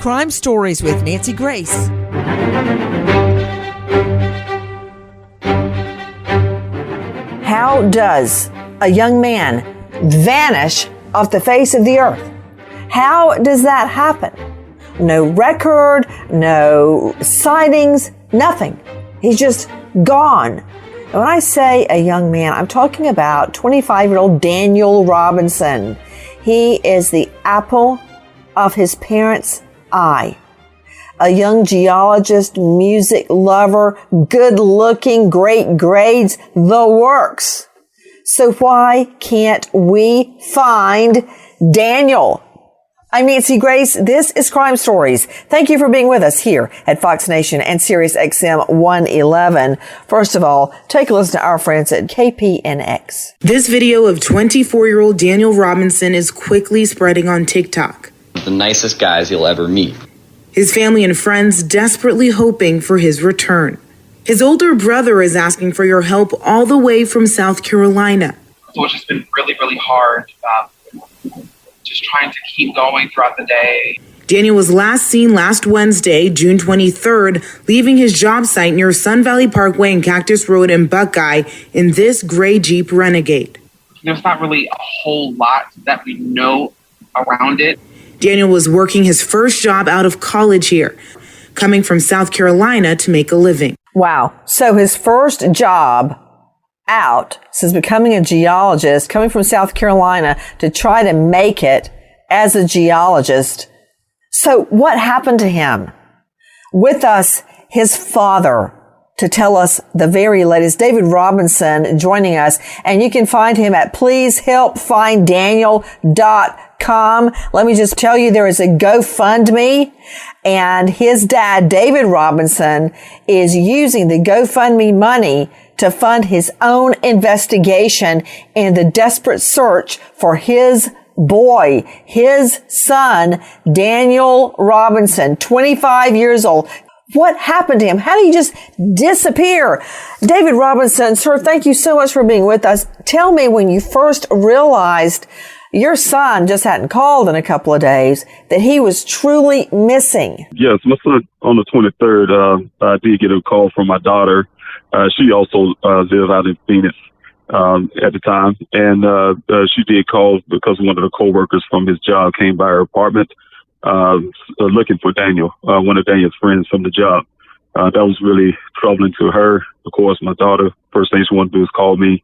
Crime Stories with Nancy Grace. How does a young man vanish off the face of the earth? How does that happen? No record, no sightings, nothing. He's just gone. And when I say a young man, I'm talking about 25-year-old Daniel Robinson. He is the apple of his parents' eye. A young geologist, music lover, good-looking, great grades, the works. So why can't we find Daniel? I'm Nancy Grace. This is Crime Stories. Thank you for being with us here at Fox Nation and Sirius XM 111. First of all, take a listen to our friends at KPNX. This video of 24-year-old Daniel Robinson is quickly spreading on TikTok. The nicest guys you'll ever meet. His family and friends desperately hoping for his return. His older brother is asking for your help all the way from South Carolina. So it's just been really, really hard. Just trying to keep going throughout the day. Daniel was last seen last Wednesday, June 23rd, leaving his job site near Sun Valley Parkway and Cactus Road in Buckeye in this gray Jeep Renegade. There's not really a whole lot that we know around it. Daniel was working his first job out of college here, coming from South Carolina to make a living. Wow. So his first job out since becoming a geologist, coming from South Carolina to try to make it as a geologist. So what happened to him? With us, his father, to tell us the very latest. David Robinson joining us, and you can find him at pleasehelpfinddaniel.com. Let me just tell you, there is a GoFundMe, and his dad, David Robinson, is using the GoFundMe money to fund his own investigation in the desperate search for his boy, his son, Daniel Robinson, 25 years old. What happened to him? How did he just disappear? David Robinson, sir, thank you so much for being with us. Tell me, when you first realized your son just hadn't called in a couple of days, that he was truly missing. Yes, my son, on the 23rd, I did get a call from my daughter. She also lived out in Phoenix at the time, and she did call because one of the coworkers from his job came by her apartment looking for Daniel, one of Daniel's friends from the job. That was really troubling to her. Of course, my daughter, first thing she wanted to do is call me.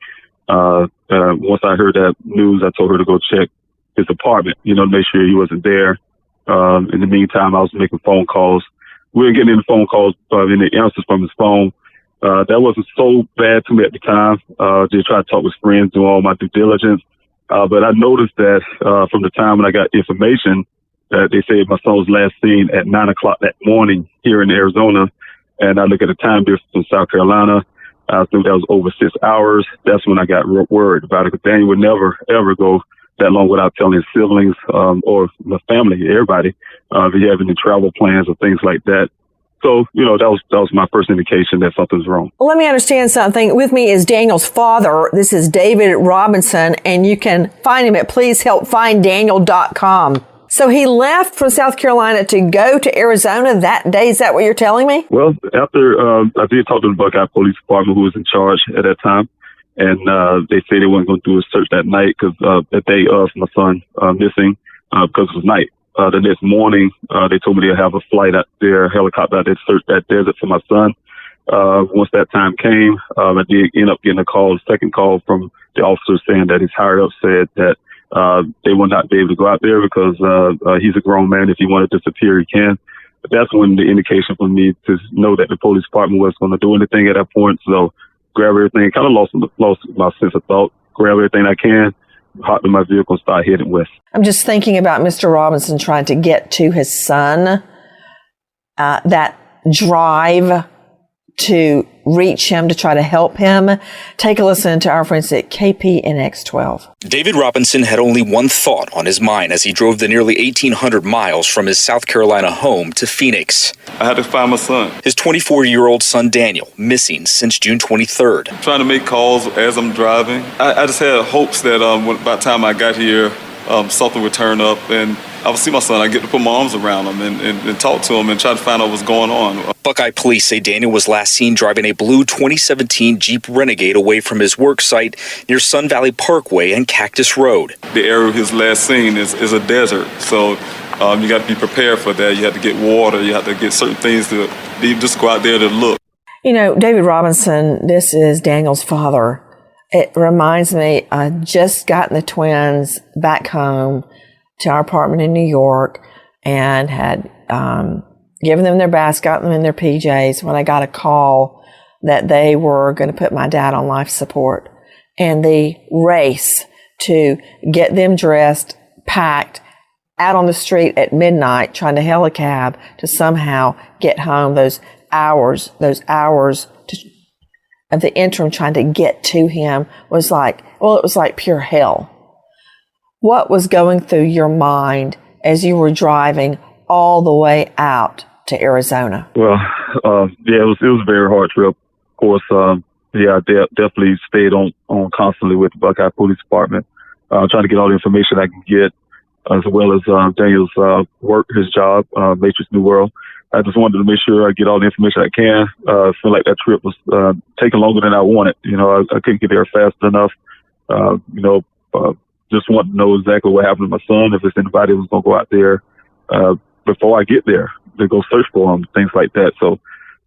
Once I heard that news, I told her to go check his apartment, to make sure he wasn't there. In the meantime, I was making phone calls. We were getting any phone calls, any answers from his phone. That wasn't so bad to me at the time. Just try to talk with friends, do all my due diligence. But I noticed that from the time when I got information that they said my son was last seen at 9 o'clock that morning here in Arizona, and I look at the time difference in South Carolina, I think that was over 6 hours. That's when I got worried about it, because Daniel would never, ever go that long without telling his siblings or the family, everybody, if he had any travel plans or things like that. So, that was my first indication that something's wrong. Well, let me understand something. With me is Daniel's father. This is David Robinson, and you can find him at pleasehelpfinddaniel.com. So he left from South Carolina to go to Arizona that day. Is that what you're telling me? Well, after I did talk to the Buckeye Police Department, who was in charge at that time, and they said they weren't going to do a search that night because the day of my son missing because it was night. The next morning, they told me they'd have a flight out there, helicopter out there to search that desert for my son. Once that time came, I did end up getting a second call from the officer saying that his higher up said that they will not be able to go out there because he's a grown man. If he want to disappear, he can. But that's when the indication for me to know that the police department was going to do anything at that point. So grab everything, kind of lost my sense of thought, grab everything I can, hop in my vehicle, and start heading west. I'm just thinking about Mr. Robinson trying to get to his son, that drive to reach him, to try to help him. Take a listen to our friends at KPNX 12. David Robinson had only one thought on his mind as he drove the nearly 1,800 miles from his South Carolina home to Phoenix. I had to find my son. His 24-year-old son, Daniel, missing since June 23rd. Trying to make calls as I'm driving. I just had hopes that by the time I got here, something would turn up and I would see my son, I get to put my arms around him and talk to him and try to find out what's going on. Buckeye police say Daniel was last seen driving a blue 2017 Jeep Renegade away from his work site near Sun Valley Parkway and Cactus Road. The area he was last seen is a desert, so you got to be prepared for that. You have to get water, you have to get certain things to just go out there to look. You know, David Robinson, this is Daniel's father. It reminds me, I just gotten the twins back home to our apartment in New York and had given them their baths, got them in their PJs when I got a call that they were going to put my dad on life support. And the race to get them dressed, packed, out on the street at midnight, trying to hail a cab to somehow get home, those hours of the interim trying to get to him was like, well, it was like pure hell. What was going through your mind as you were driving all the way out to Arizona? Well, yeah, it was a very hard trip. Of course, I definitely stayed on constantly with the Buckeye Police Department, trying to get all the information I can get, as well as Daniel's work, his job, Matrix New World. I just wanted to make sure I get all the information I can. I feel like that trip was taking longer than I wanted. You know, I couldn't get there fast enough. Just wanted to know exactly what happened to my son, if there's anybody who was going to go out there before I get there to go search for him, things like that. So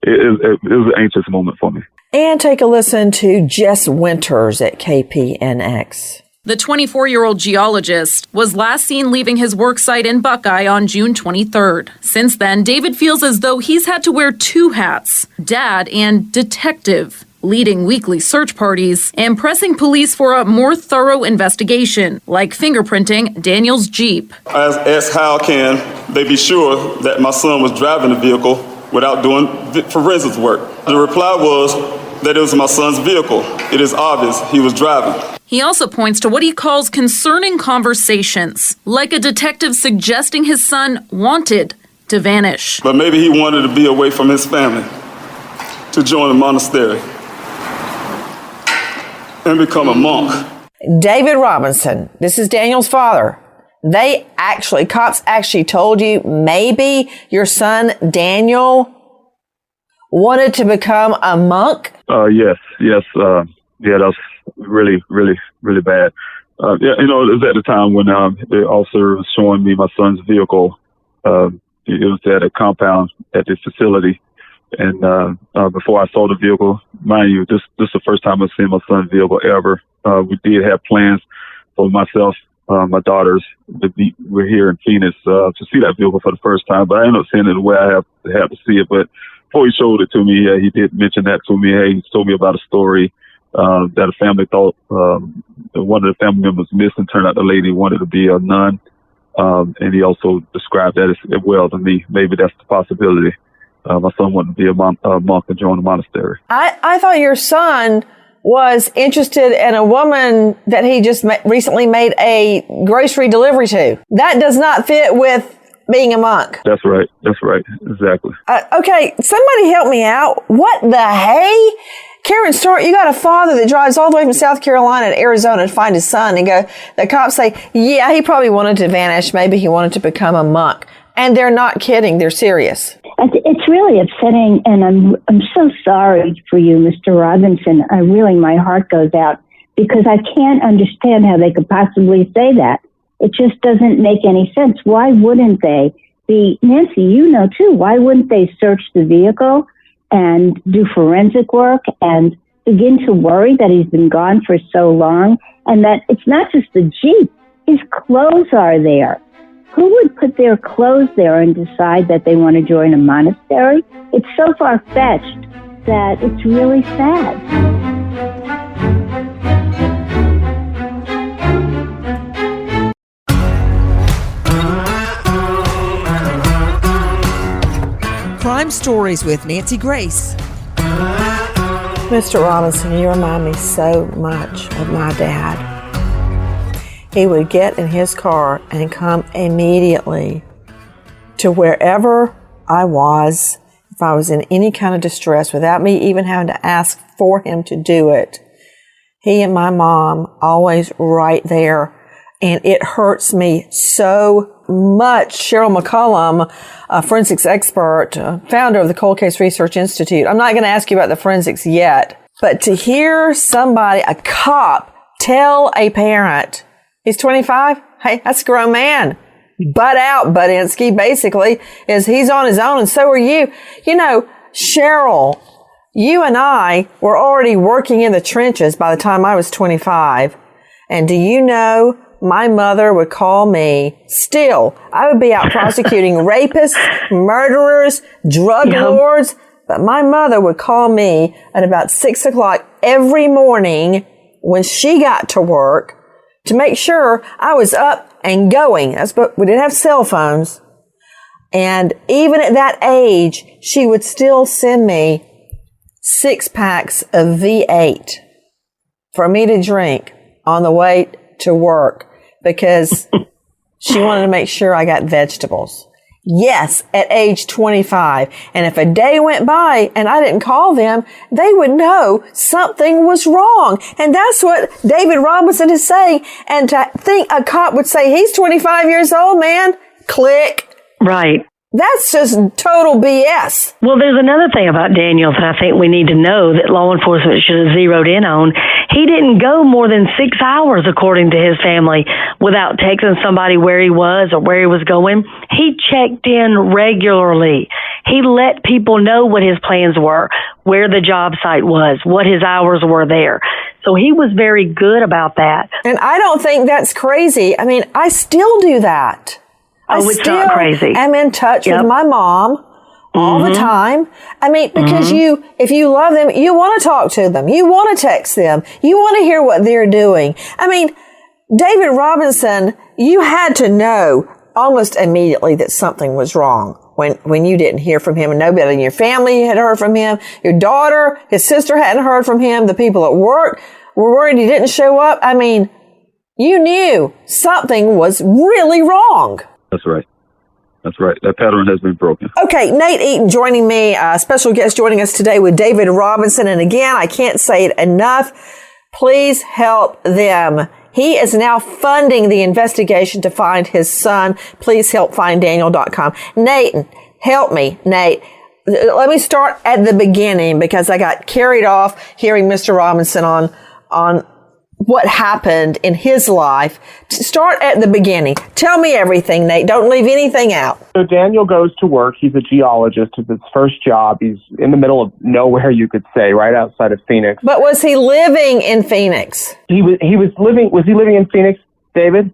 it was an anxious moment for me. And take a listen to Jess Winters at KPNX. The 24-year-old geologist was last seen leaving his work site in Buckeye on June 23rd. Since then, David feels as though he's had to wear two hats, dad and detective, leading weekly search parties and pressing police for a more thorough investigation, like fingerprinting Daniel's Jeep. I asked how can they be sure that my son was driving the vehicle without doing forensics work. The reply was that it was my son's vehicle. It is obvious he was driving. He also points to what he calls concerning conversations, like a detective suggesting his son wanted to vanish. But maybe he wanted to be away from his family, to join a monastery and become a monk. David Robinson, this is Daniel's father. Cops actually told you maybe your son Daniel wanted to become a monk? Yes. Yeah, that's really, really, really bad. It was at the time when the officer was showing me my son's vehicle. It was at a compound at this facility. And before I saw the vehicle, mind you, this is the first time I've seen my son's vehicle ever. We did have plans for myself, my daughters, we're here in Phoenix to see that vehicle for the first time. But I ended up seeing it the way I have to see it. But before he showed it to me, he did mention that to me. Hey, he told me about a story that a family thought one of the family members missing. Turned out the lady wanted to be a nun. And he also described that as well to me. Maybe that's the possibility. My son wanted to be a monk and join a monastery. I thought your son was interested in a woman that he just recently made a grocery delivery to. That does not fit with being a monk. That's right. Exactly. Okay, somebody help me out. What the hey? Karen Stewart, you got a father that drives all the way from South Carolina to Arizona to find his son and the cops say, yeah, he probably wanted to vanish. Maybe he wanted to become a monk. And they're not kidding. They're serious. It's really upsetting, and I'm so sorry for you, Mr. Robinson. My heart goes out because I can't understand how they could possibly say that. It just doesn't make any sense. Why wouldn't they? Nancy, you know too, why wouldn't they search the vehicle and do forensic work and begin to worry that he's been gone for so long and that it's not just the Jeep, his clothes are there. Who would put their clothes there and decide that they want to join a monastery? It's so far-fetched that it's really sad. Crime Stories with Nancy Grace. Mr. Robinson, you remind me so much of my dad. He would get in his car and come immediately to wherever I was, if I was in any kind of distress, without me even having to ask for him to do it. He and my mom always right there, and it hurts me so much Cheryl McCollum, a forensics expert, founder of the Cold Case Research Institute. I'm not going to ask you about the forensics yet, but to hear somebody, a cop, tell a parent, he's 25, hey, that's a grown man. Butt out, Budinsky, basically, is he's on his own and so are you. You know, Cheryl, you and I were already working in the trenches by the time I was 25. And do you know, my mother would call me, still, I would be out prosecuting rapists, murderers, drug lords, but my mother would call me at about 6 o'clock every morning when she got to work to make sure I was up and going. But we didn't have cell phones. And even at that age, she would still send me 6 packs of V8 for me to drink on the way to work because she wanted to make sure I got vegetables. Yes, at age 25. And if a day went by and I didn't call them, they would know something was wrong. And that's what David Robinson is saying. And to think a cop would say, he's 25 years old, man, click. Right. That's just total BS. Well, there's another thing about Daniel that I think we need to know that law enforcement should have zeroed in on. He didn't go more than 6 hours, according to his family, without texting somebody where he was or where he was going. He checked in regularly. He let people know what his plans were, where the job site was, what his hours were there. So he was very good about that. And I don't think that's crazy. I mean, I still do that. It's not crazy. I'm in touch with my mom all the time. I mean, because if you love them, you want to talk to them. You want to text them. You want to hear what they're doing. I mean, David Robinson, you had to know almost immediately that something was wrong when you didn't hear from him and nobody in your family had heard from him. Your daughter, his sister hadn't heard from him. The people at work were worried he didn't show up. I mean, you knew something was really wrong. That's right. That's right. That pattern has been broken. Okay, Nate Eaton joining me, special guest joining us today with David Robinson. And again, I can't say it enough. Please help them. He is now funding the investigation to find his son. Please help finddaniel.com. Nate, help me, Nate. Let me start at the beginning because I got carried off hearing Mr. Robinson on what happened in his life. Start at the beginning. Tell me everything, Nate. Don't leave anything out. So Daniel goes to work. He's a geologist. It's his first job. He's in the middle of nowhere, you could say, right outside of Phoenix. But was he living in Phoenix? Was he living in Phoenix, David?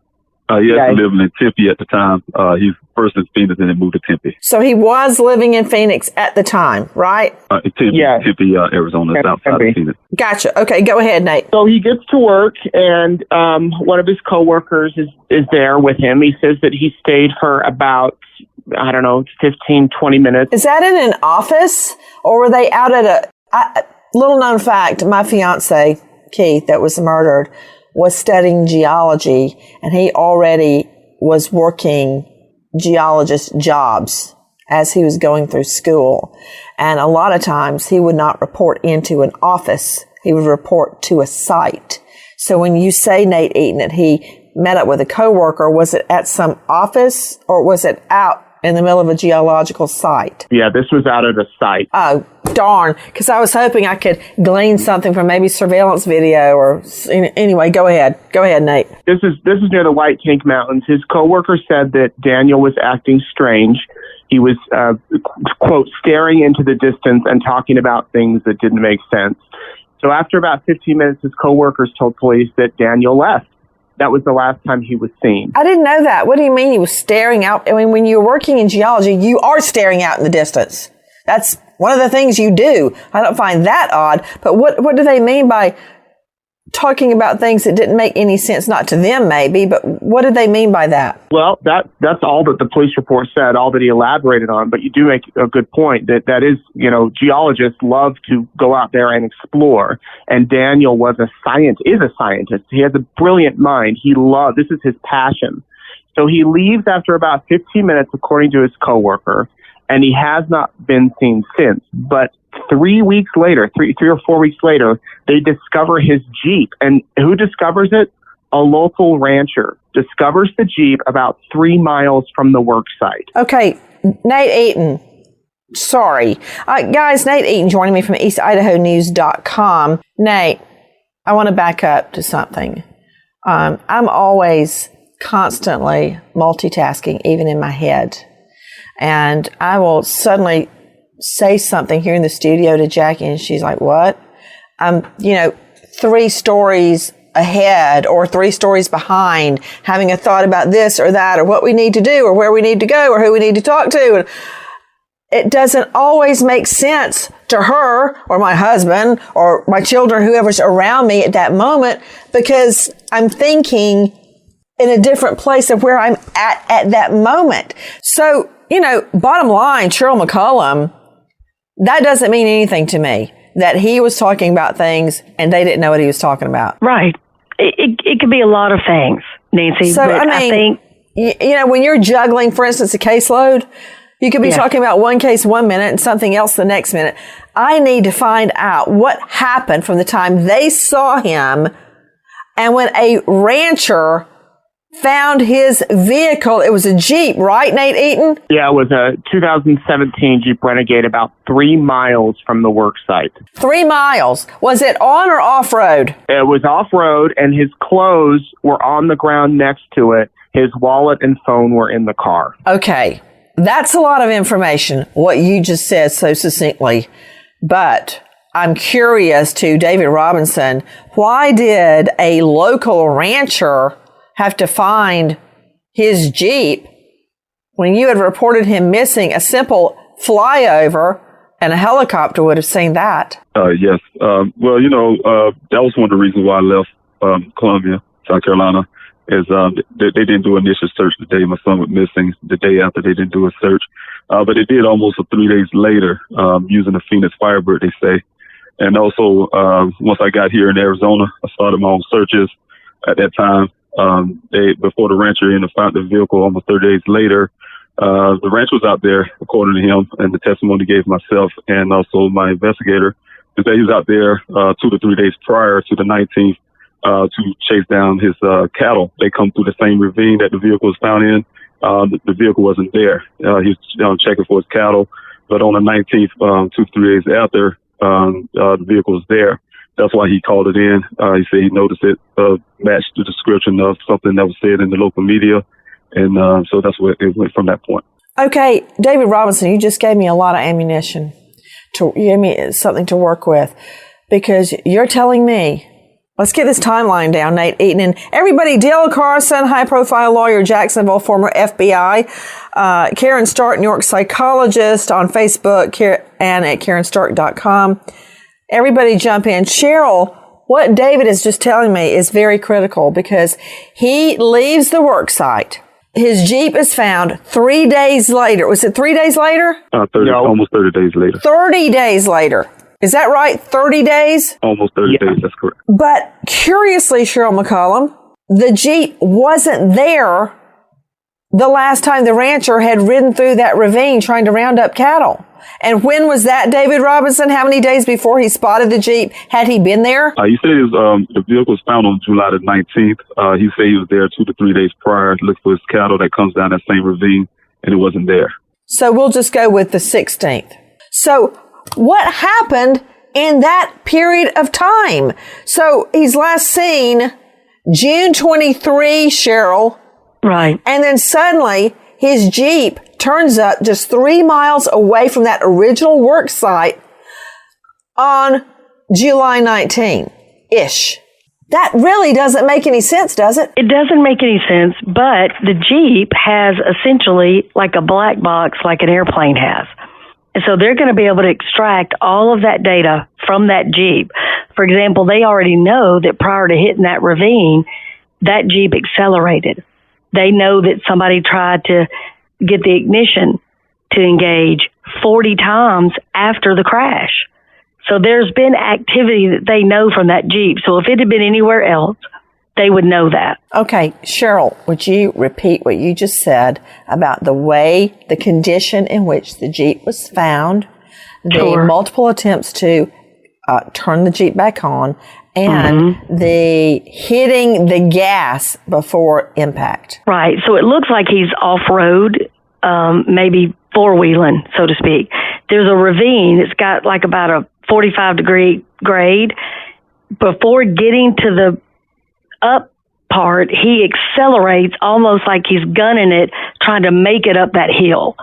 He was living in Tempe at the time. He's first in Phoenix and then moved to Tempe. So he was living in Phoenix at the time, right? Tempe, Arizona, outside of Phoenix. Gotcha. Okay, go ahead, Nate. So he gets to work, and one of his coworkers is there with him. He says that he stayed for about, 15, 20 minutes. Is that in an office, or were they out at a little known fact? My fiance, Keith, that was murdered, was studying geology, and he already was working geologist jobs as he was going through school. And a lot of times he would not report into an office. He would report to a site. So when you say, Nate Eaton, that he met up with a coworker, was it at some office or was it out in the middle of a geological site? Yeah, this was out at a site. Oh, darn. Because I was hoping I could glean something from maybe surveillance video or anyway, go ahead. Go ahead, Nate. This is near the White Tank Mountains. His coworker said that Daniel was acting strange. He was, quote, staring into the distance and talking about things that didn't make sense. So after about 15 minutes, his coworkers told police that Daniel left. That was the last time he was seen. I didn't know that. What do you mean he was staring out? I mean, when you're working in geology, you are staring out in the distance. That's one of the things you do. I don't find that odd. But what do they mean by talking about things that didn't make any sense? Not to them, maybe, but what did they mean by that? Well, that's all that the police report said, all that he elaborated on. But you do make a good point that is, geologists love to go out there and explore. And Daniel is a scientist. He has a brilliant mind. This is his passion. So he leaves after about 15 minutes, according to his coworker, and he has not been seen since. But 3 weeks later, three or 4 weeks later, they discover his Jeep. And who discovers it? A local rancher discovers the Jeep about 3 miles from the work site. Okay, Nate Eaton. Sorry. Guys, Nate Eaton joining me from EastIdahoNews.com. Nate, I want to back up to something. I'm always constantly multitasking, even in my head. And I will suddenly say something here in the studio to Jackie, and she's like, what? 3 stories ahead or 3 stories behind, having a thought about this or that or what we need to do or where we need to go or who we need to talk to. And it doesn't always make sense to her or my husband or my children, whoever's around me at that moment, because I'm thinking in a different place of where I'm at that moment. So, bottom line, Cheryl McCollum, that doesn't mean anything to me, that he was talking about things and they didn't know what he was talking about. Right. It could be a lot of things, Nancy. So, but I think, when you're juggling, for instance, a caseload, you could be talking about one case 1 minute and something else the next minute. I need to find out what happened from the time they saw him and when a rancher found his vehicle. It was a Jeep, right, Nate Eaton? Yeah, it was a 2017 Jeep Renegade about 3 miles from the work site. 3 miles. Was it on or off-road? It was off-road, and his clothes were on the ground next to it. His wallet and phone were in the car. Okay. That's a lot of information, what you just said so succinctly. But I'm curious to David Robinson, why did a local rancher have to find his Jeep when you had reported him missing? A simple flyover and a helicopter would have seen that. Yes. That was one of the reasons why I left Columbia, South Carolina, is they didn't do initial search the day my son was missing. The day after, they didn't do a search. But they did almost 3 days later using a Phoenix Firebird, they say. And also, once I got here in Arizona, I started my own searches at that time. Before the rancher ended up finding the vehicle almost 30 days later, the rancher was out there, according to him, and the testimony he gave myself and also my investigator, is that he was out there 2 to 3 days prior to the 19th to chase down his cattle. They come through the same ravine that the vehicle was found in. The vehicle wasn't there. He was checking for his cattle, but on the 19th, 2 to 3 days after, the vehicle was there. That's why he called it in. He said he noticed it matched the description of something that was said in the local media. And so that's where it went from that point. Okay, David Robinson, you just gave me a lot of ammunition. You gave me something to work with, because you're telling me, let's get this timeline down, Nate Eaton. And everybody, Dale Carson, high-profile lawyer, Jacksonville, former FBI. Karen Stark, New York psychologist, on Facebook, and at KarenStark.com. Everybody jump in. Cheryl, what David is just telling me is very critical, because he leaves the work site. His Jeep is found 3 days later. Was it 3 days later? Almost 30 days later. 30 days later. Is that right? 30 days? Almost 30 days, that's correct. But curiously, Cheryl McCollum, the Jeep wasn't there the last time the rancher had ridden through that ravine trying to round up cattle. And when was that, David Robinson? How many days before he spotted the Jeep had he been there? He said the vehicle was found on July the 19th. He said he was there 2 to 3 days prior to look for his cattle that comes down that same ravine, and it wasn't there. So we'll just go with the 16th. So what happened in that period of time? So he's last seen June 23, Cheryl. Right. And then suddenly his Jeep turns up just 3 miles away from that original work site on July 19-ish. That really doesn't make any sense, does it? It doesn't make any sense, but the Jeep has essentially like a black box like an airplane has. And so they're going to be able to extract all of that data from that Jeep. For example, they already know that prior to hitting that ravine, that Jeep accelerated. They know that somebody tried to get the ignition to engage 40 times after the crash. So there's been activity that they know from that Jeep. So if it had been anywhere else, they would know that. Okay, Cheryl, would you repeat what you just said about the condition in which the Jeep was found, the multiple attempts to turn the Jeep back on, and the hitting the gas before impact. Right. So it looks like he's off-road, maybe four-wheeling, so to speak. There's a ravine. It's got like about a 45-degree grade. Before getting to the up part, he accelerates almost like he's gunning it, trying to make it up that hill.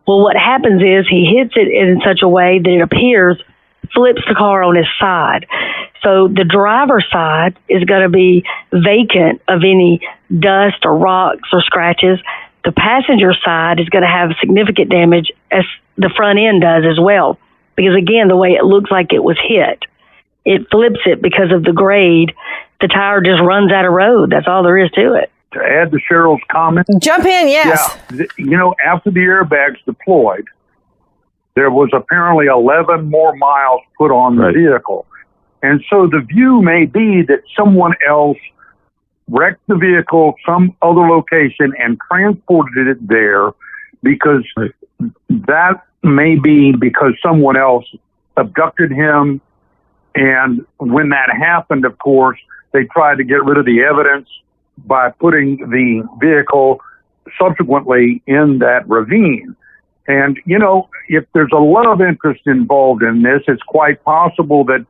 Well, what happens is he hits it in such a way that it appears flips the car on his side. So the driver's side is going to be vacant of any dust or rocks or scratches. The passenger side is going to have significant damage, as the front end does as well. Because again, the way it looks like it was hit, it flips it because of the grade. The tire just runs out of road. That's all there is to it. To add to Cheryl's comment. Jump in, yes. Yeah, after the airbags deployed, there was apparently 11 more miles put on the vehicle. And so the view may be that someone else wrecked the vehicle some other location and transported it there, because that may be because someone else abducted him. And when that happened, of course, they tried to get rid of the evidence by putting the vehicle subsequently in that ravine. And, if there's a love interest involved in this, it's quite possible that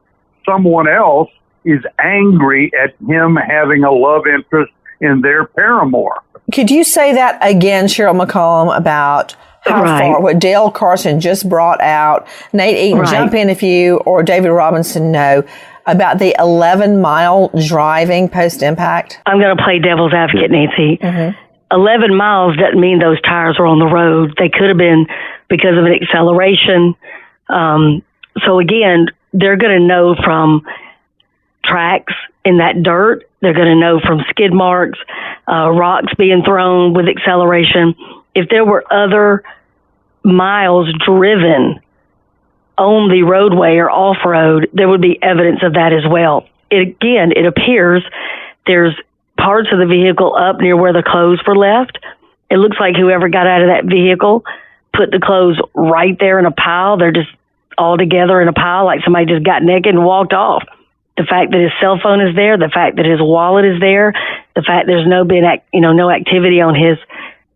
someone else is angry at him having a love interest in their paramour. Could you say that again, Cheryl McCollum, about how far, what Dale Carson just brought out? Nate Eaton, jump in if you or David Robinson know about the 11-mile driving post-impact. I'm going to play devil's advocate, Nancy. 11 miles doesn't mean those tires were on the road. They could have been because of an acceleration. So again, they're going to know from tracks in that dirt. They're going to know from skid marks, rocks being thrown with acceleration. If there were other miles driven on the roadway or off-road, there would be evidence of that as well. It appears there's parts of the vehicle up near where the clothes were left. It looks like whoever got out of that vehicle put the clothes right there in a pile. They're just all together in a pile, like somebody just got naked and walked off. The fact that his cell phone is there, the fact that his wallet is there, the fact there's no activity on his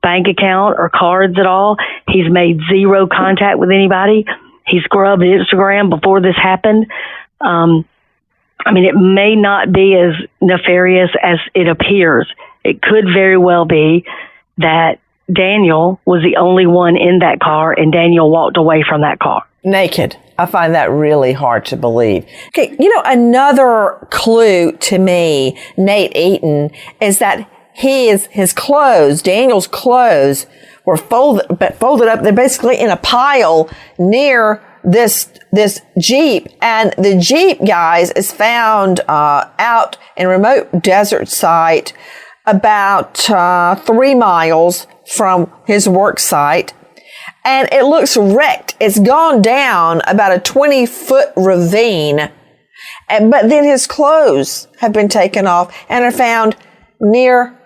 bank account or cards at all. He's made zero contact with anybody. He scrubbed Instagram before this happened. It may not be as nefarious as it appears. It could very well be that Daniel was the only one in that car and Daniel walked away from that car. Naked. I find that really hard to believe. Okay, another clue to me, Nate Eaton, is that his clothes, Daniel's clothes, were folded up. They're basically in a pile near this Jeep. And the Jeep, guys, is found out in a remote desert site about 3 miles from his work site. And it looks wrecked. It's gone down about a 20-foot ravine. But then his clothes have been taken off and are found near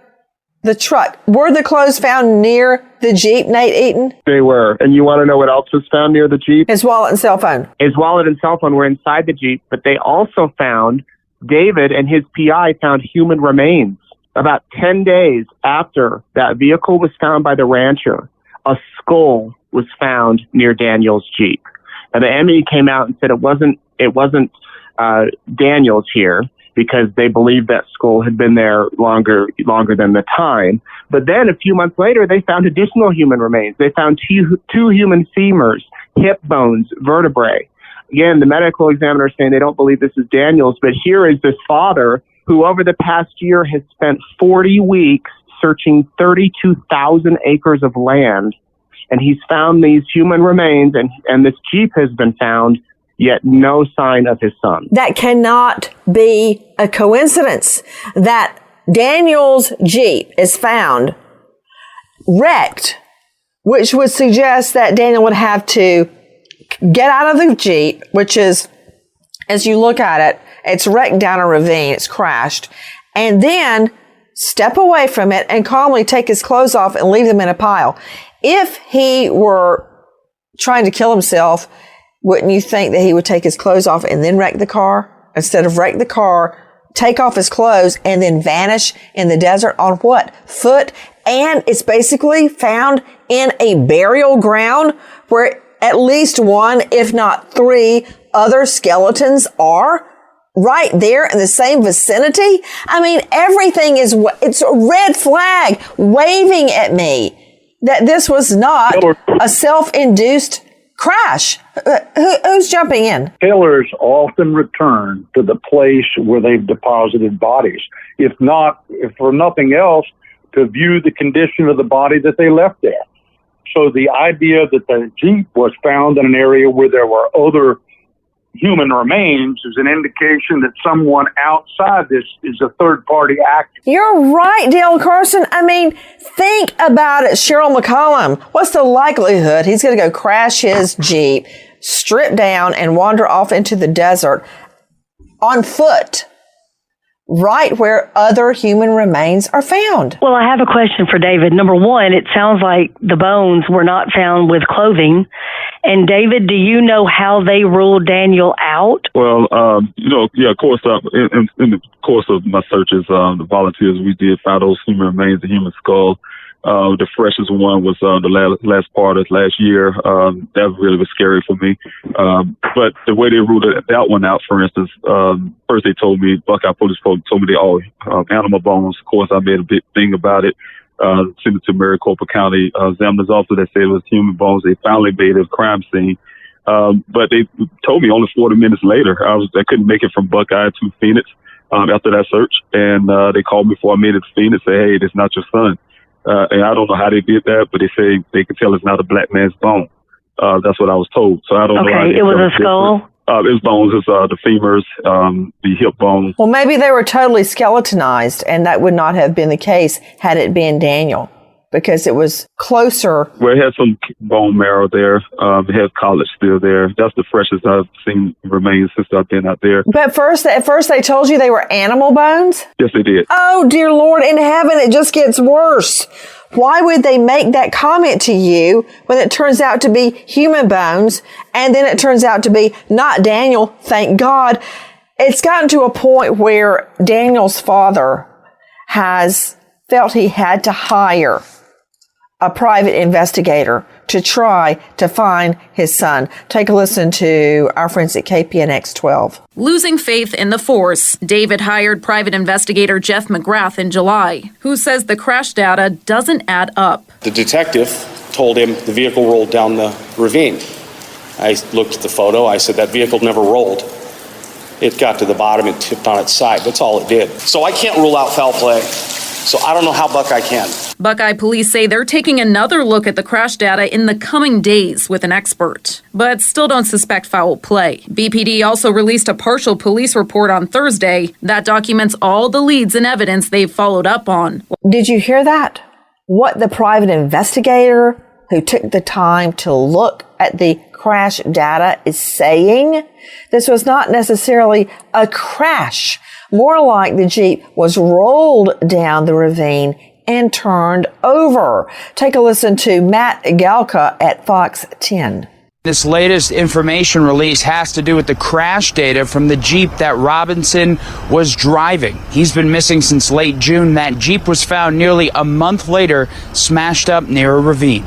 the truck. Were the clothes found near the Jeep, Nate Eaton? They were. And you want to know what else was found near the Jeep? His wallet and cell phone. His wallet and cell phone were inside the Jeep, but they also found, David and his PI found human remains. About 10 days after that vehicle was found by the rancher, a skull was found near Daniel's Jeep. Now, the ME came out and said it wasn't Daniel's here, because they believed that skull had been there longer than the time. But then a few months later, they found additional human remains. They found two human femurs, hip bones, vertebrae. Again, the medical examiner is saying they don't believe this is Daniel's, but here is this father who over the past year has spent 40 weeks searching 32,000 acres of land, and he's found these human remains, and this Jeep has been found, yet no sign of his son. That cannot be a coincidence that Daniel's Jeep is found wrecked, which would suggest that Daniel would have to get out of the Jeep, which is, as you look at it, it's wrecked down a ravine, it's crashed, and then step away from it and calmly take his clothes off and leave them in a pile. If he were trying to kill himself, wouldn't you think that he would take his clothes off and then wreck the car? instead of wreck the car, take off his clothes, and then vanish in the desert on what? Foot. And it's basically found in a burial ground where at least one, if not three, other skeletons are right there in the same vicinity. I mean, everything it's a red flag waving at me that this was not a self-induced crash. Who's jumping in? Killers often return to the place where they've deposited bodies. If for nothing else, to view the condition of the body that they left there. So the idea that the Jeep was found in an area where there were other human remains is an indication that someone outside this is a third-party actor. You're right, Dale Carson. I mean, think about it, Cheryl McCollum. What's the likelihood he's going to go crash his Jeep, strip down, and wander off into the desert on foot, right where other human remains are found? Well, I have a question for David. Number one, it sounds like the bones were not found with clothing. And David, do you know how they ruled Daniel out? Well, of course, in the course of my searches, the volunteers, we did find those human remains, the human skull. The freshest one was the last part of last year. That really was scary for me. But the way they ruled that one out, for instance, first they told me, Buckeye Police told me they all animal bones. Of course, I made a big thing about it. Sent it to Maricopa County examiner's office. They said it was human bones. They finally made a crime scene. But they told me only 40 minutes later. I couldn't make it from Buckeye to Phoenix after that search. And they called me before I made it to Phoenix and said, hey, that's not your son. And I don't know how they did that, but they say they could tell it's not a black man's bone. That's what I was told. So I don't know. Okay, it was a skull? It's bones. It's the femurs, the hip bone. Well, maybe they were totally skeletonized, and that would not have been the case had it been Daniel, because it was closer. Well, it had some bone marrow there. It has college still there. That's the freshest I've seen remains since I've been out there. But at first they told you they were animal bones? Yes, they did. Oh, dear Lord in heaven, it just gets worse. Why would they make that comment to you when it turns out to be human bones, and then it turns out to be not Daniel, thank God? It's gotten to a point where Daniel's father has felt he had to hire a private investigator to try to find his son. Take a listen to our friends at KPNX 12. Losing faith in the force, David hired private investigator Jeff McGrath in July, who says the crash data doesn't add up. The detective told him the vehicle rolled down the ravine. I looked at the photo. I said, that vehicle never rolled. It got to the bottom and tipped on its side. That's all it did. So I can't rule out foul play. So I don't know how Buckeye can. Buckeye police say they're taking another look at the crash data in the coming days with an expert, but still don't suspect foul play. BPD also released a partial police report on Thursday that documents all the leads and evidence they've followed up on. Did you hear that? What the private investigator who took the time to look at the crash data is saying? This was not necessarily a crash. More like the Jeep was rolled down the ravine and turned over. Take a listen to Matt Galka at Fox 10. This latest information release has to do with the crash data from the Jeep that Robinson was driving. He's been missing since late June. That Jeep was found nearly a month later, smashed up near a ravine.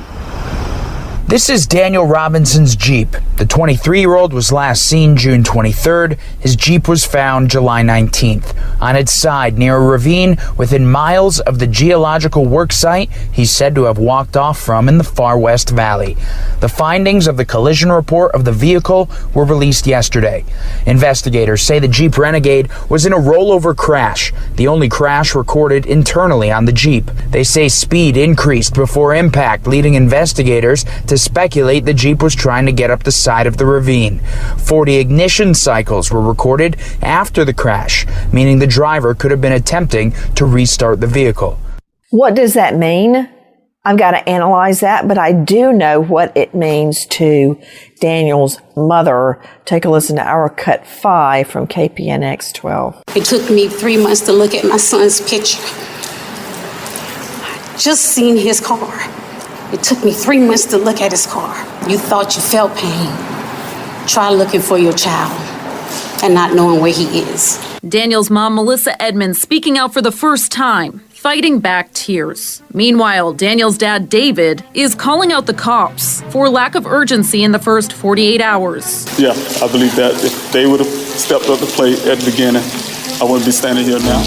This is Daniel Robinson's Jeep. The 23-year-old was last seen June 23rd. His Jeep was found July 19th. On its side, near a ravine within miles of the geological work site he's said to have walked off from in the far West Valley. The findings of the collision report of the vehicle were released yesterday. Investigators say the Jeep Renegade was in a rollover crash, the only crash recorded internally on the Jeep. They say speed increased before impact, leading investigators to speculate the Jeep was trying to get up the side of the ravine. 40 ignition cycles were recorded after the crash, meaning the driver could have been attempting to restart the vehicle. What does that mean? I've got to analyze that, but I do know what it means to Daniel's mother. Take a listen to our Cut 5 from KPNX 12. It took me 3 months to look at my son's picture. I just seen his car. It took me 3 months to look at his car. You thought you felt pain. Try looking for your child. and not knowing where he is. Daniel's mom, Melissa Edmonds, speaking out for the first time, fighting back tears. Meanwhile, Daniel's dad, David, is calling out the cops for lack of urgency in the first 48 hours. Yeah, I believe that if they would have stepped up the plate at the beginning, I wouldn't be standing here now.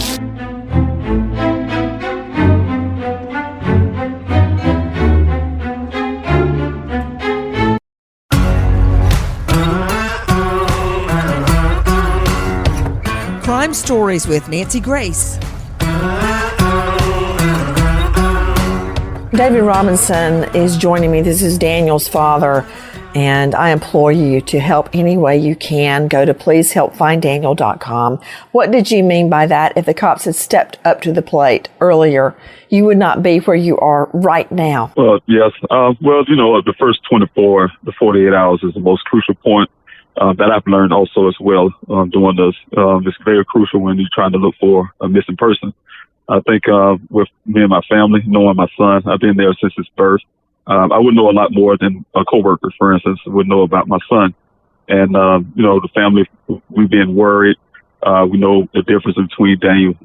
Crime Stories with Nancy Grace. David Robinson is joining me. This is Daniel's father, and I implore you to help any way you can. Go to pleasehelpfinddaniel.com. What did you mean by that? If the cops had stepped up to the plate earlier, you would not be where you are right now. Well, yes. The first 24 to 48 hours is the most crucial point that I've learned also as well doing this. It's very crucial when you're trying to look for a missing person. I think with me and my family, knowing my son, I've been there since his birth. I would know a lot more than a coworker, for instance, would know about my son. And, the family, we've been worried. We know the difference between Daniel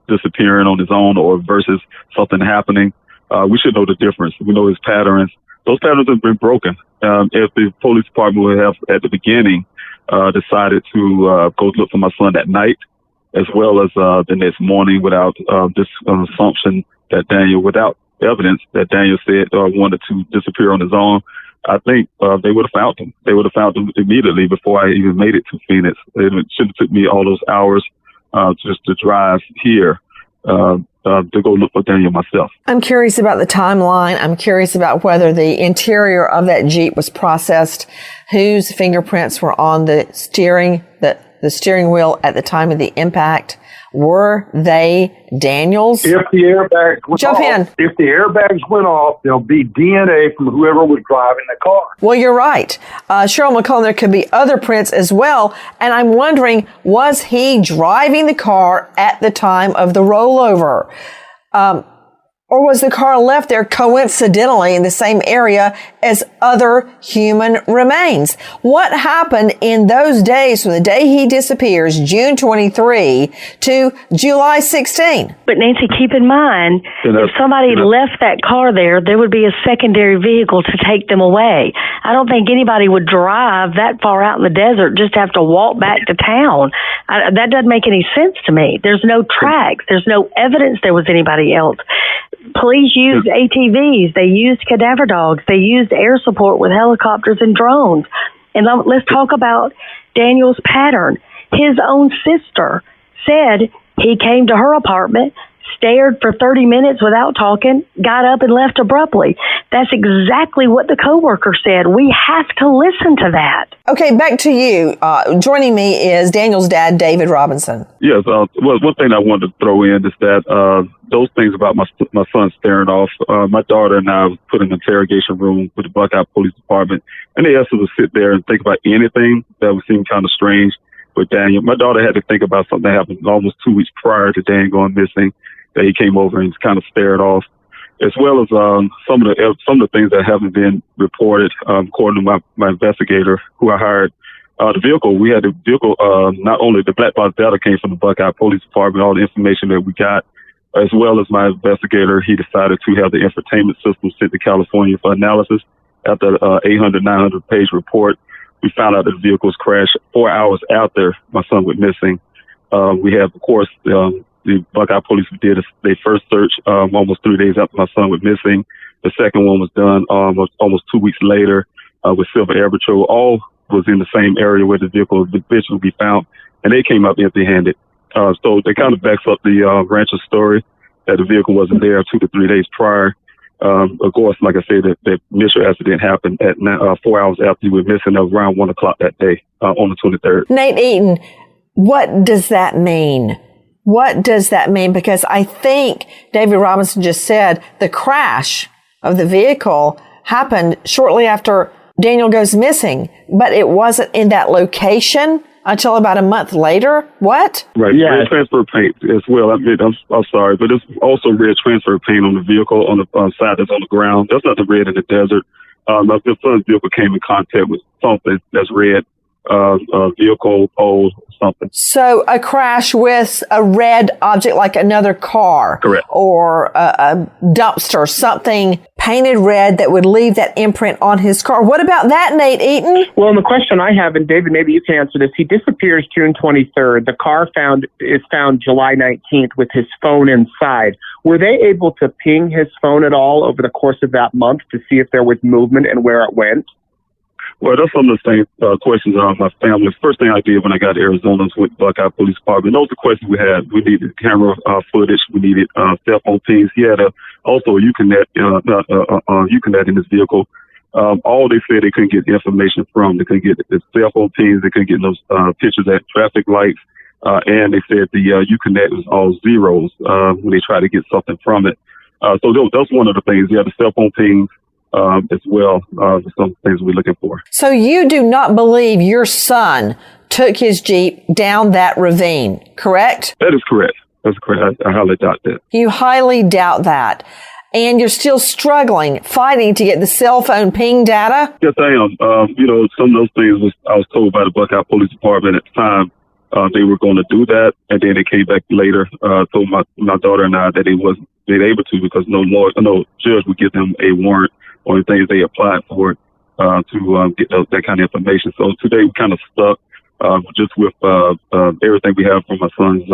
disappearing on his own or versus something happening. We should know the difference. We know his patterns. Those patterns have been broken. If the police department would have, at the beginning, decided to go look for my son that night, as well as the next morning, without this assumption that Daniel, without evidence that Daniel said wanted to disappear on his own, I think they would have found him. They would have found him immediately before I even made it to Phoenix. It shouldn't have took me all those hours just to drive here to go look for Daniel myself. I'm curious about the timeline. I'm curious about whether the interior of that Jeep was processed, whose fingerprints were on the steering wheel at the time of the impact. Were they Daniel's? If the airbags went If the airbags went off, there'll be DNA from whoever was driving the car. Well, you're right. Cheryl McCullen, there could be other prints as well. And I'm wondering, was he driving the car at the time of the rollover? Or was the car left there coincidentally in the same area as other human remains? What happened in those days from the day he disappears, June 23, to July 16? But Nancy, keep in mind, if somebody left that car there, there would be a secondary vehicle to take them away. I don't think anybody would drive that far out in the desert just to have to walk back to town. That doesn't make any sense to me. There's no tracks. There's no evidence there was anybody else. Police used ATVs. They used cadaver dogs. They used air support with helicopters and drones. And let's talk about Daniel's pattern. His own sister said he came to her apartment, stared for 30 minutes without talking, got up and left abruptly. That's exactly what the coworker said. We have to listen to that. Okay, back to you. Joining me is Daniel's dad, David Robinson. Yes. Well, one thing I wanted to throw in is that those things about my son staring off, my daughter and I was put in an interrogation room with the Buckeye Police Department, and they asked us to sit there and think about anything that would seem kind of strange with Daniel. My daughter had to think about something that happened almost 2 weeks prior to Daniel going missing, that he came over and kind of stared off, as well as some of the things that haven't been reported, according to my investigator who I hired. The vehicle, not only the black box data came from the Buckeye Police Department, all the information that we got, as well as my investigator, he decided to have the infotainment system sent to California for analysis. After the 800, 900 page report, we found out that the vehicle was crashed 4 hours after my son went missing. We have, of course, the Buckeye Police did their first search almost 3 days after my son went missing. The second one was done almost 2 weeks later with Silver Air Patrol. All was in the same area where the vehicle would be found, and they came up empty-handed. So they kind of backs up the rancher's story that the vehicle wasn't there 2 to 3 days prior. Of course, like I said, the initial accident happened at 4 hours after he was missing. That was around 1 o'clock that day on the 23rd. Nate Eaton, what does that mean? What does that mean? Because I think David Robinson just said the crash of the vehicle happened shortly after Daniel goes missing, but it wasn't in that location until about a month later. What? Right. Yeah. Red transfer paint as well. I'm sorry, but it's also red transfer paint on the vehicle on the side that's on the ground. That's not the red in the desert. My son's vehicle came in contact with something that's red vehicle pole or something. So a crash with a red object like another car. Correct. Or a dumpster, something painted red that would leave that imprint on his car. What about that, Nate Eaton? Well, and the question I have, and David, maybe you can answer this. He disappears June 23rd. The car is found July 19th with his phone inside. Were they able to ping his phone at all over the course of that month to see if there was movement and where it went? Well, that's some of the same questions around my family. First thing I did when I got to Arizona was with Buckeye Police Department. Those are the questions we had. We needed camera footage. We needed cell phone pings. He had also a Uconnect in his vehicle. All they said they couldn't get the information from. They couldn't get the cell phone pings. They couldn't get those pictures at traffic lights. And they said the Uconnect was all zeros when they tried to get something from it. So that's one of the things. Yeah, the cell phone pings. As well, some things we're looking for. So you do not believe your son took his Jeep down that ravine, correct? That is correct. That's correct. I highly doubt that. You highly doubt that. And you're still fighting to get the cell phone ping data? Yes, I am. Some of those things I was told by the Buckeye Police Department at the time. They were going to do that, and then they came back later, told my daughter and I that they wasn't able to because no judge would give them a warrant or the things they applied for to get that kind of information. So today we kind of stuck just with everything we have from my son's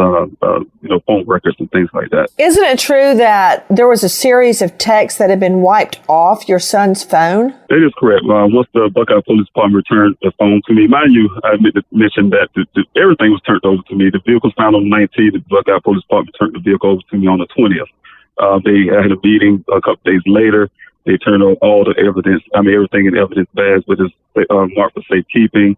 phone records and things like that. Isn't it true that there was a series of texts that had been wiped off your son's phone? That is correct. Once the Buckeye Police Department returned the phone to me, mind you, I mentioned that everything was turned over to me. The vehicle was found on the 19th. The Buckeye Police Department turned the vehicle over to me on the 20th. They had a meeting a couple days later. They turned over all the evidence, everything in evidence bags, but it's marked for safekeeping.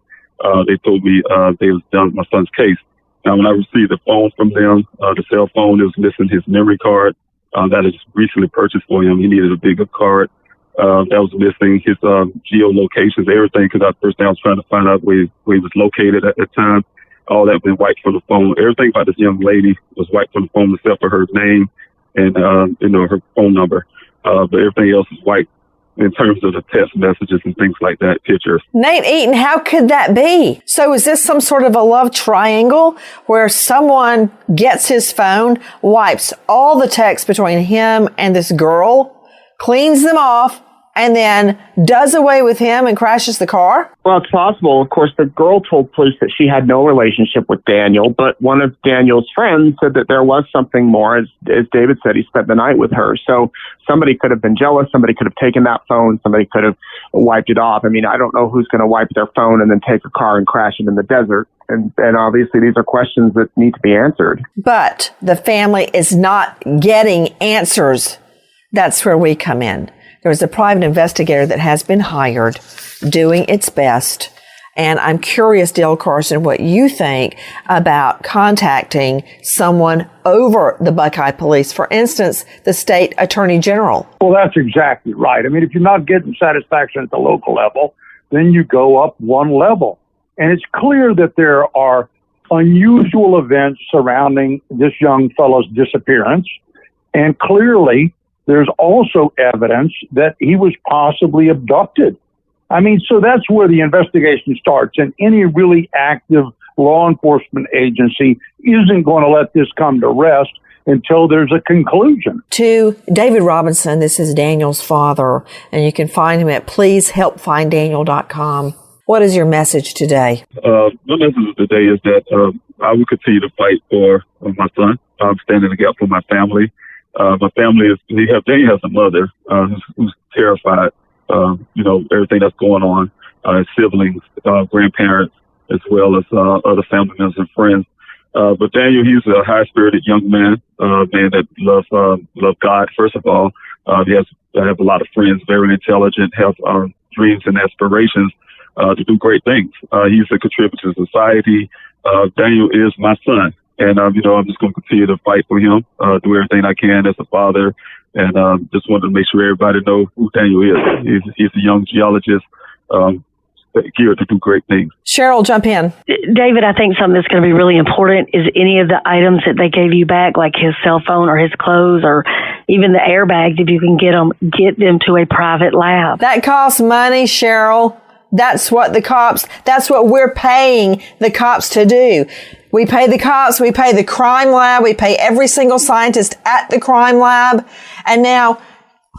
They told me they was done with my son's case. Now, when I received the phone from them, the cell phone, it was missing his memory card that is recently purchased for him. He needed a bigger card. That was missing his geolocations, everything, because I was trying to find out where he was located at the time. All that been wiped from the phone. Everything about this young lady was wiped from the phone except for her name and her phone number. But everything else is wiped in terms of the text messages and things like that, pictures. Nate Eaton, how could that be? So is this some sort of a love triangle where someone gets his phone, wipes all the texts between him and this girl, cleans them off, and then does away with him and crashes the car? Well, it's possible. Of course, the girl told police that she had no relationship with Daniel, but one of Daniel's friends said that there was something more. As David said, he spent the night with her. So somebody could have been jealous. Somebody could have taken that phone. Somebody could have wiped it off. I don't know who's going to wipe their phone and then take a car and crash it in the desert. And obviously, these are questions that need to be answered. But the family is not getting answers. That's where we come in. There's a private investigator that has been hired doing its best. And I'm curious, Dale Carson, what you think about contacting someone over the Buckeye Police, for instance, the state attorney general. Well, that's exactly right. If you're not getting satisfaction at the local level, then you go up one level. And it's clear that there are unusual events surrounding this young fellow's disappearance. And clearly, there's also evidence that he was possibly abducted. So that's where the investigation starts. And any really active law enforcement agency isn't going to let this come to rest until there's a conclusion. To David Robinson, this is Daniel's father, and you can find him at pleasehelpfinddaniel.com. What is your message today? My message today is that I will continue to fight for my son. I'm standing in the gap for my family. My family Daniel has a mother who's terrified. Everything that's going on, his siblings, grandparents, as well as other family members and friends. But Daniel, he's a high-spirited young man, man that loves God. First of all, he has a lot of friends, very intelligent, have dreams and aspirations to do great things. He's a contributor to society. Daniel is my son. And, I'm just going to continue to fight for him, do everything I can as a father. And just wanted to make sure everybody know who Daniel is. He's a young geologist geared to do great things. Cheryl, jump in. David, I think something that's going to be really important is any of the items that they gave you back, like his cell phone or his clothes or even the airbags, if you can get them to a private lab. That costs money, Cheryl. That's what we're paying the cops to do. We pay the cops, we pay the crime lab, we pay every single scientist at the crime lab. And now,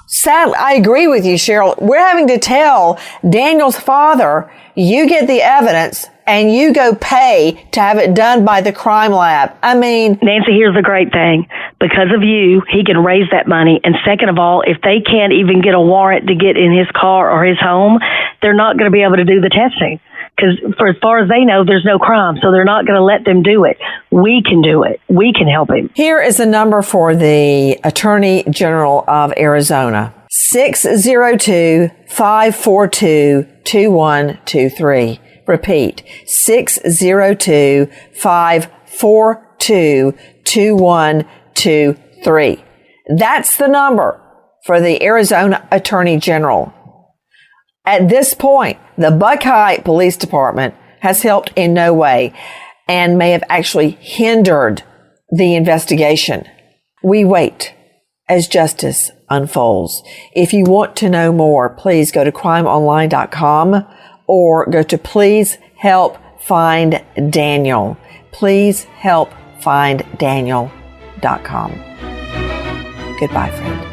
sadly, I agree with you, Cheryl. We're having to tell Daniel's father, you get the evidence and you go pay to have it done by the crime lab. I mean, Nancy, here's the great thing. Because of you, he can raise that money. And second of all, if they can't even get a warrant to get in his car or his home, they're not going to be able to do the testing. Because for as far as they know, there's no crime. So they're not going to let them do it. We can do it. We can help him. Here is a number for the Attorney General of Arizona. 602-542-2123. Repeat, 602-542-2123. That's the number for the Arizona Attorney General. At this point, the Buckeye Police Department has helped in no way and may have actually hindered the investigation. We wait as justice unfolds. If you want to know more, please go to crimeonline.com or go to Please Help Find Daniel. Please help find Daniel.com. Goodbye, friend.